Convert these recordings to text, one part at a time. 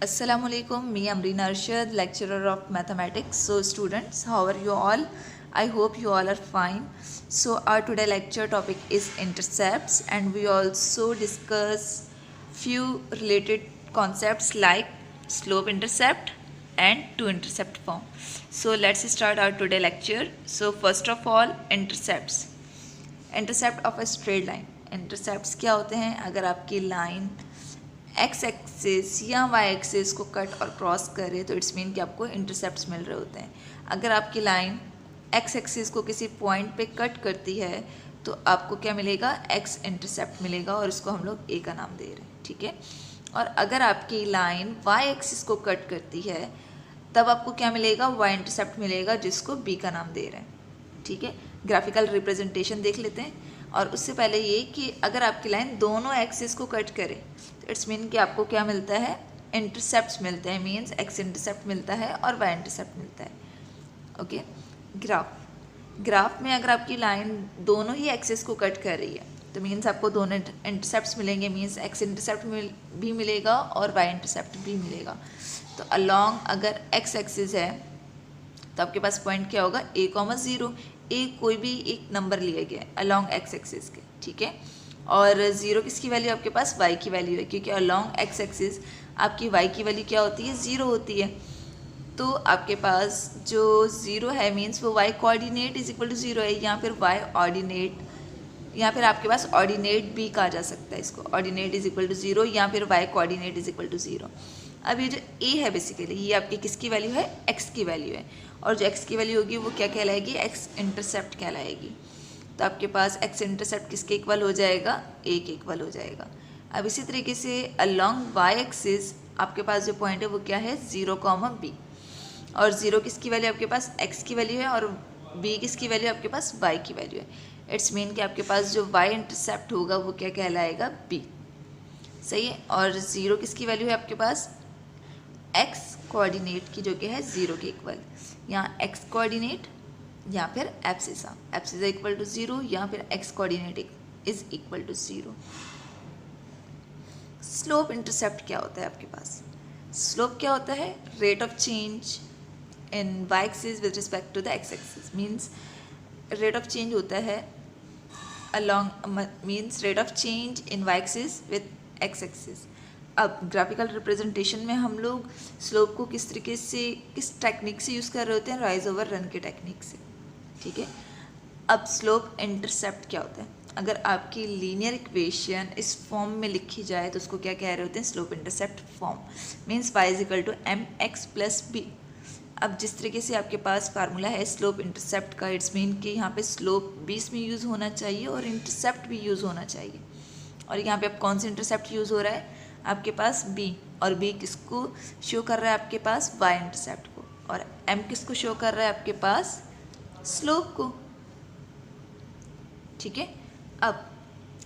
Assalamualaikum, me Amreen Arshad, lecturer of mathematics. So students, how are you all? I hope you all are fine. So our today lecture topic is intercepts, and we also discuss few related concepts like slope intercept and two intercept form. So let's start our today lecture. So first of all, intercepts. Intercept of a straight line. Intercepts क्या होते हैं? अगर आपकी line x axis या Y axis को cut और cross करे तो इट्स मीन कि आपको इंटरसेप्ट्स मिल रहे होते हैं. अगर आपकी लाइन एक्स एक्सिस को किसी पॉइंट पे कट करती है तो आपको क्या मिलेगा? एक्स इंटरसेप्ट मिलेगा, और इसको हम लोग ए का नाम दे रहे हैं. ठीक है. और अगर आपकी लाइन वाई एक्सिस को कट करती है तब आपको क्या मिलेगा? वाई इंटरसेप्ट मिलेगा, जिसको बी का नाम दे रहे हैं. ठीक है. ग्राफिकल रिप्रेजेंटेशन देख लेते हैं. और उससे पहले ये कि अगर आपकी लाइन दोनों एक्सिस को कट करे तो इट्स मीन कि आपको क्या मिलता है? इंटरसेप्ट्स मिलते हैं. मीन्स एक्स इंटरसेप्ट मिलता है और वाई इंटरसेप्ट मिलता है. ओके. ग्राफ में अगर आपकी लाइन दोनों ही एक्सिस को कट कर रही है तो मीन्स आपको दोनों इंटरसेप्ट्स मिलेंगे. मीन्स एक्स इंटरसेप्ट भी मिलेगा और वाई इंटरसेप्ट भी मिलेगा. तो अलॉन्ग अगर एक्स एक्सिस है तो आपके पास पॉइंट क्या होगा? a, 0. ए कोई भी एक नंबर लिया गया है अलॉन्ग एक्स एक्सिस के. ठीक है. और 0 किसकी वैल्यू? आपके पास y की वैल्यू है, क्योंकि अलॉन्ग एक्स एक्सिस आपकी y की वैल्यू क्या होती है? 0 होती है. तो आपके पास जो 0 है मीन्स वो y coordinate is equal to 0 है, या फिर y ऑर्डिनेट, या फिर आपके पास ऑर्डिनेट भी कहा जा सकता है इसको. ऑर्डिनेट इज इक्वल टू 0 या फिर y coordinate is equal to 0. अब ये जो a है बेसिकली ये आपकी किसकी वैल्यू है? x की वैल्यू है. और जो x की वैल्यू होगी वो क्या कहलाएगी? x इंटरसेप्ट कहलाएगी. तो आपके पास x इंटरसेप्ट किसके इक्वल हो जाएगा? a के इक्वल हो जाएगा. अब इसी तरीके से अलॉन्ग y एक्सिस आपके पास जो पॉइंट है वो क्या है? 0, b. और 0 किसकी वैल्यू? आपके पास x की वैल्यू है, और b किसकी वैल्यू? आपके पास y की वैल्यू है. इट्स मीन कि आपके पास जो y इंटरसेप्ट होगा वो क्या कहलाएगा? b. सही है. और 0 किसकी वैल्यू है? आपके पास x कोऑर्डिनेट की, जो कि है 0 के इक्वल. यहाँ x कोऑर्डिनेट या फिर एब्सिसा इक्वल टू 0, या फिर x coordinate is equal to 0. Slope intercept क्या होता है आपके पास? स्लोप क्या होता है? Rate of change in y axis with respect to the x axis. Means rate of change होता है along, means rate of change in y axis with x axis. अब ग्राफिकल रिप्रेजेंटेशन में हम लोग स्लोप को किस तरीके से, किस टेक्निक से यूज़ कर रहे होते हैं? राइज ओवर रन के टेक्निक से. ठीक है. अब स्लोप इंटरसेप्ट क्या होता है? अगर आपकी लीनियर इक्वेशन इस फॉर्म में लिखी जाए तो उसको क्या कह रहे होते हैं? Slope intercept form. Means y is equal to mx plus b. अब जिस तरीके से आपके पास फार्मूला है स्लोप इंटरसेप्ट का, इट्स मीन कि यहाँ पे स्लोप भी इसमें यूज़ होना चाहिए और इंटरसेप्ट भी यूज़ होना चाहिए. और यहाँ पे अब कौन सा इंटरसेप्ट यूज़ हो रहा है? आपके पास b. और b किसको शो कर रहा है? आपके पास y इंटरसेप्ट को. और m किसको शो कर रहा है? आपके पास स्लोप को. ठीक है. अब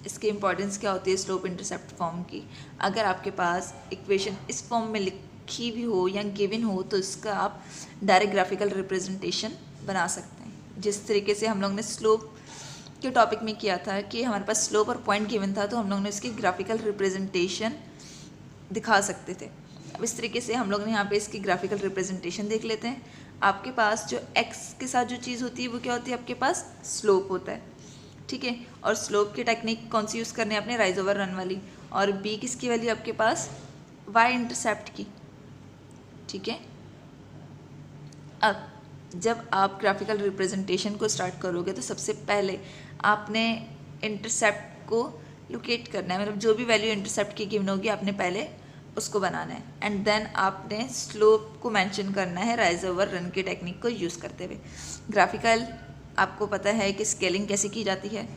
इसकी इंपॉर्टेंस क्या होती है स्लोप इंटरसेप्ट फॉर्म की? अगर आपके पास इक्वेशन इस फॉर्म में लिखी भी हो या गिवन हो तो इसका आप डायरेक्ट ग्राफिकल रिप्रेजेंटेशन बना सकते हैं. जिस तरीके से हम लोग ने स्लोप के टॉपिक में किया था कि हमारे पास स्लोप और पॉइंट गिवन था, तो हम लोग ने इसकी ग्राफिकल रिप्रेजेंटेशन दिखा सकते थे. अब इस तरीके से हम लोग ने यहाँ पे इसकी ग्राफिकल रिप्रेजेंटेशन देख लेते हैं. आपके पास जो x के साथ जो चीज़ होती है वो क्या होती है? आपके पास स्लोप होता है. ठीक है. और स्लोप की टेक्निक कौन सी यूज़ करनी है आपने? राइज ओवर रन वाली. और b किसकी वैल्यू आपके पास? y इंटरसेप्ट की. ठीक है. अब जब आप ग्राफिकल रिप्रेजेंटेशन को स्टार्ट करोगे तो सबसे पहले आपने इंटरसेप्ट को लोकेट करना है. मतलब जो भी वैल्यू इंटरसेप्ट की गिवन होगी आपने पहले उसको बनाना है, एंड देन आपने स्लोप को मेंशन करना है राइज ओवर रन की टेक्निक को यूज़ करते हुए. ग्राफिकल आपको पता है कि स्केलिंग कैसे की जाती है.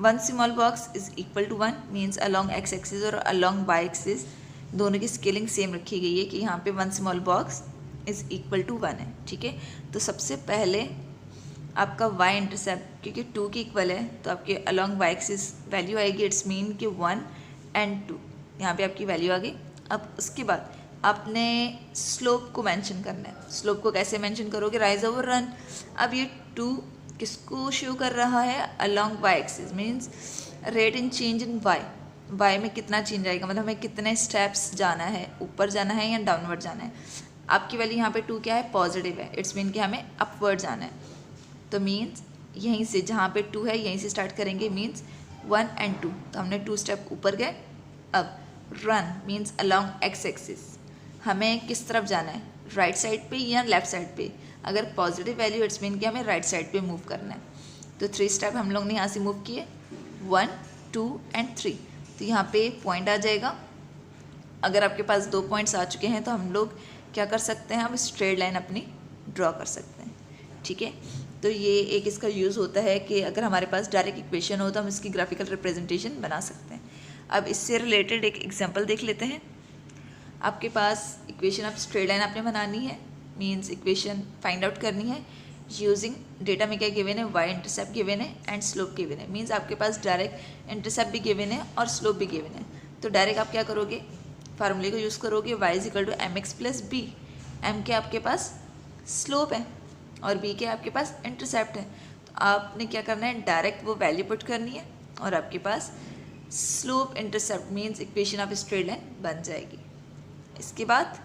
1 small box is equal to 1. Means along x axis और अलॉन्ग वाई एक्सिस दोनों की स्केलिंग सेम रखी गई है कि यहाँ पे 1 small box is equal to 1 है. ठीक है. तो सबसे पहले आपका y इंटरसेप्ट क्योंकि 2 की इक्वल है तो आपके अलॉन्ग y एक्सिस वैल्यू आएगी. इट्स मीन कि 1 एंड 2 यहाँ पे आपकी वैल्यू आ गई. अब उसके बाद आपने स्लोप को मेंशन करना है. स्लोप को कैसे मेंशन करोगे? Rise over run. अब ये 2 किसको शो कर रहा है? Along y axis. Means rate in change in y. Y में कितना चेंज आएगा, मतलब हमें कितने स्टेप्स जाना है, ऊपर जाना है या डाउनवर्ड जाना है। आपकी वैल्यू यहाँ पे 2 क्या है, पॉजिटिव है, इट्स मीन कि हमें अपवर्ड जाना है। तो मीन्स यहीं से जहाँ पे 2 है यहीं से स्टार्ट करेंगे, मीन्स 1 and 2, तो हमने 2 स्टेप ऊपर गए। अब run means along x axis, हमें किस तरफ जाना है, राइट साइड पे या लेफ्ट साइड पे। अगर पॉजिटिव वैल्यू इट्स मीन कि हमें राइट साइड पे मूव करना है। तो 3 स्टेप हम लोग ने यहाँ से मूव किए, 1 2 and 3, तो यहाँ पे पॉइंट आ जाएगा। अगर आपके पास 2 पॉइंट्स आ चुके हैं तो हम लोग क्या कर सकते हैं, हम स्ट्रेट लाइन अपनी ड्रॉ कर सकते हैं। ठीक है, तो ये एक इसका यूज़ होता है कि अगर हमारे पास डायरेक्ट इक्वेशन हो तो हम इसकी ग्राफिकल रिप्रेजेंटेशन बना सकते हैं। अब इससे रिलेटेड एक एग्जांपल देख लेते हैं। आपके पास इक्वेशन ऑफ स्ट्रेट लाइन आपने बनानी है, मींस इक्वेशन फाइंड आउट करनी है यूजिंग डेटा में क्या गिवन है, वाई इंटरसेप्ट गिवन है एंड स्लोप गिवन है। मींस आपके पास डायरेक्ट इंटरसेप्ट भी गिवन है और स्लोप भी गिवन है। तो डायरेक्ट आप क्या करोगे, फार्मूले को यूज़ करोगे, y is equal to m x plus b. M के आपके पास स्लोप है और बी के आपके पास इंटरसेप्ट है। तो आपने क्या करना है, डायरेक्ट वो वैल्यू पुट करनी है और आपके पास slope intercept means equation of straight line बन जाएगी। इसके बाद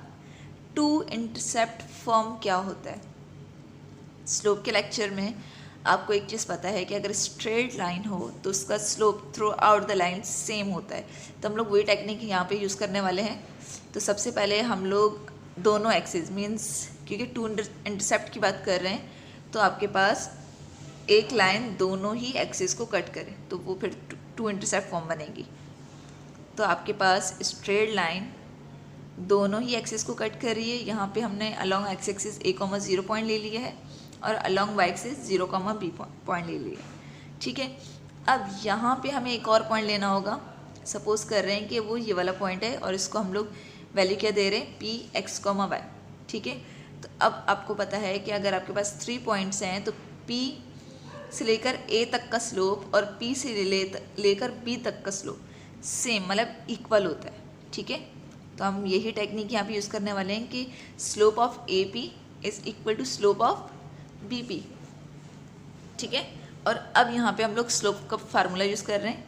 टू इंटरसेप्ट फॉर्म क्या होता है। स्लोप के लेक्चर में आपको एक चीज़ पता है कि अगर स्ट्रेट लाइन हो तो उसका slope through out the line same होता है। तो हम लोग वही टेक्निक यहाँ पे यूज़ करने वाले हैं। तो सबसे पहले हम लोग दोनों एक्सिस मीन्स क्योंकि टू इंटरसेप्ट की बात कर रहे हैं तो आपके पास एक लाइन दोनों ही एक्सिस को कट करे तो वो फिर टू इंटरसेप्ट फॉर्म बनेगी। तो आपके पास स्ट्रेट लाइन दोनों ही एक्सिस को कट कर रही है। यहाँ पे हमने along x axis a,0 point ले लिया है और along y axis 0,b point ले लिया है। ठीक है, अब यहाँ पे हमें एक और पॉइंट लेना होगा। सपोज कर रहे हैं कि वो ये वाला पॉइंट है और इसको हम लोग वैल्यू क्या दे रहे हैं, पी एक्स कॉमा वाई। ठीक है, तो अब आपको पता है कि अगर आपके पास 3 पॉइंट्स हैं तो P से लेकर A तक का स्लोप और P से लेकर B तक का स्लोप सेम मतलब इक्वल होता है। ठीक है, तो हम यही टेक्निक यहाँ पे यूज़ करने वाले हैं कि slope of AP is equal to slope of BP। ठीक है, और अब यहाँ पे हम लोग स्लोप का फार्मूला यूज़ कर रहे हैं,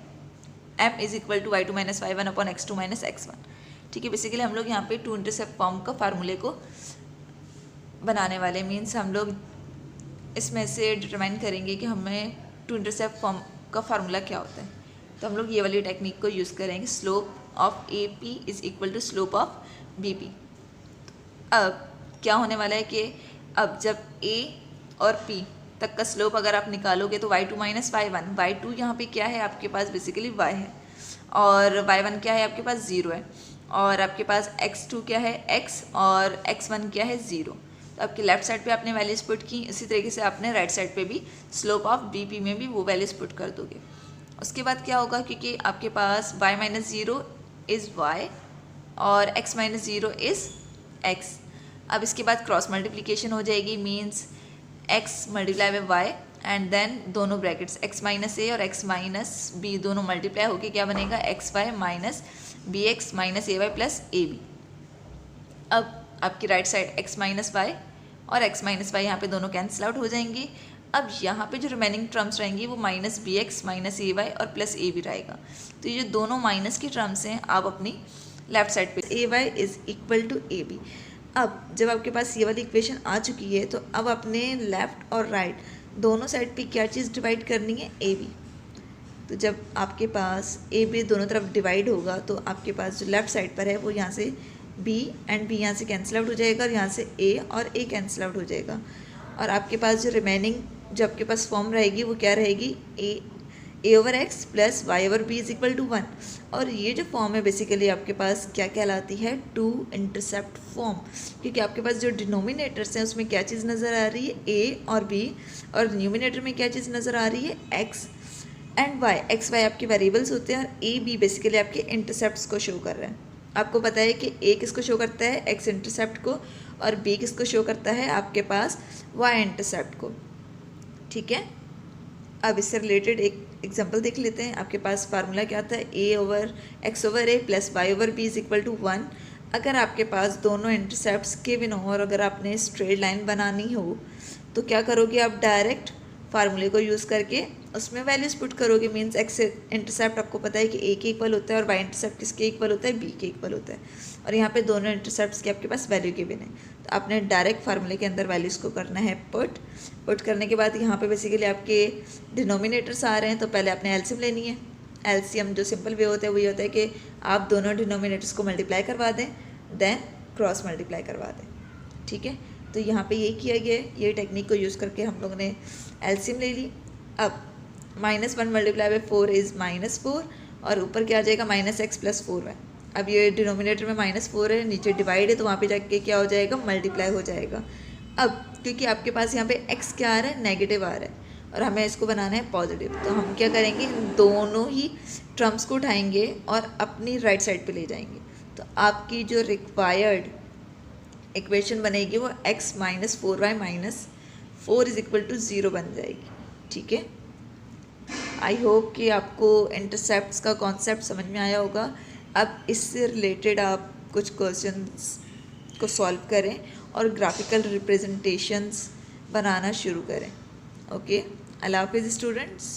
m is equal to y2 minus y1 upon x2 minus x1। ठीक है, बेसिकली हम लोग यहाँ पे टू इंटरसेप्ट फॉर्म का फार्मूले को बनाने वाले, मीन्स हम लोग इसमें से डिटरमाइन करेंगे कि हमें टू इंटरसेप्ट फॉर्म का फार्मूला क्या होता है। तो हम लोग ये वाली टेक्निक को यूज़ करेंगे, slope of AP is equal to slope of BP। अब क्या होने वाला है कि अब जब A और P तक का स्लोप अगर आप निकालोगे तो y2 माइनस y1, y2 यहाँ पे क्या है आपके पास बेसिकली y है और y1 क्या है आपके पास 0 है और आपके पास x2 क्या है x और x1 क्या है 0। तो आपके लेफ्ट साइड पे आपने वैल्यूज पुट की, इसी तरीके से आपने राइट साइड पे भी स्लोप ऑफ BP में भी वो वैल्यूज पुट कर दोगे। उसके बाद क्या होगा, क्योंकि आपके पास y माइनस 0 इज़ y और x माइनस 0 इज़ x। अब इसके बाद क्रॉस मल्टीप्लिकेशन हो जाएगी, means x multiply by y and then दोनों ब्रैकेट्स x माइनस ए और x माइनस बी दोनों मल्टीप्लाई होके क्या बनेगा, x y minus b x minus a y plus a b. अब आपकी right side x minus y और x minus y यहाँ पे दोनों कैंसिल आउट हो जाएंगे। अब यहाँ पे जो रिमेनिंग टर्म्स रहेंगी वो minus b x minus a Y और प्लस ए बी रहेगा। तो ये जो दोनों माइनस की टर्म्स हैं आप अपनी लेफ्ट साइड पे a y is equal to a b. अब जब आपके पास ये वाली इक्वेशन आ चुकी है तो अब अपने लेफ़्ट और राइट दोनों साइड पे क्या चीज़ डिवाइड करनी है, ए बी। तो जब आपके पास ए बी दोनों तरफ डिवाइड होगा तो आपके पास जो लेफ़्ट साइड पर है वो यहाँ से बी एंड बी यहाँ से कैंसिल आउट हो जाएगा और यहाँ से ए और ए कैंसिल आउट हो जाएगा और आपके पास जो रिमेनिंग जो आपके पास फॉर्म रहेगी वो क्या रहेगी, a over x plus y over b is equal to 1। और ये जो फॉर्म है बेसिकली आपके पास क्या कहलाती है, टू इंटरसेप्ट फॉर्म, क्योंकि आपके पास जो डिनोमिनेटर्स हैं उसमें क्या चीज़ नज़र आ रही है, ए और बी, और न्यूमिनेटर में क्या चीज़ नज़र आ रही है, x and y. X y आपके वेरिएबल्स होते हैं और ए बी बेसिकली आपके इंटरसेप्ट्स को शो कर रहे हैं। आपको पता है कि ए किसको शो करता है, एक्स इंटरसेप्ट को, और बी किसको शो करता है आपके पास वाई इंटरसेप्ट को। ठीक है, अब इससे रिलेटेड एक एग्जांपल देख लेते हैं। आपके पास फार्मूला क्या आता है, a over x over a plus y over b is equal to 1। अगर आपके पास दोनों इंटरसेप्ट्स गिवन हो और अगर आपने स्ट्रेट लाइन बनानी हो तो क्या करोगे, आप डायरेक्ट फार्मूले को यूज़ करके उसमें वैल्यूज़ पुट करोगे, मीन्स एक्स इंटरसेप्ट आपको पता है कि ए के इक्वल होता है और वाई इंटरसेप्ट किसके इक्वल होता है, बी के इक्वल होता है, और यहाँ पे दोनों इंटरसेप्ट्स के आपके पास वैल्यू गिवन है। तो आपने डायरेक्ट फार्मूले के अंदर वैल्यूज़ को करना है पुट करने के बाद यहाँ पे बेसिकली आपके डिनोमिनेटर्स आ रहे हैं, तो पहले आपने एलसीएम लेनी है। एलसीएम जो सिंपल वे होता है वो ये होता है कि आप दोनों डिनोमिनेटर्स को मल्टीप्लाई करवा दें, देन क्रॉस मल्टीप्लाई करवा दें, ठीक है। तो यहाँ पे ये किया गया है, ये टेक्निक को यूज़ करके हम लोगों ने एलसीएम ले ली। अब -1 मल्टीप्लाई बाई 4 इज़ -4 और ऊपर क्या आ जाएगा -x + 4y। अब ये डिनोमिनेटर में -4 है, नीचे डिवाइड है, तो वहाँ पे जाके क्या हो जाएगा, मल्टीप्लाई हो जाएगा। अब क्योंकि आपके पास यहाँ पे x क्या आ रहा है, नेगेटिव आ रहा है, और हमें इसको बनाना है पॉजिटिव, तो हम क्या करेंगे, दोनों ही टर्म्स को उठाएंगे और अपनी राइट साइड पे ले जाएंगे। तो आपकी जो रिक्वायर्ड इक्वेशन बनेगी वो x - 4y - 4 = 0 बन जाएगी, ठीक है। आई होप कि आपको इंटरसेप्ट्स का कॉन्सेप्ट समझ में आया होगा। अब इससे रिलेटेड आप कुछ क्वेश्चंस को सॉल्व करें और ग्राफिकल रिप्रेजेंटेशंस बनाना शुरू करें। ओके, अल्लाह हाफिज़ स्टूडेंट्स।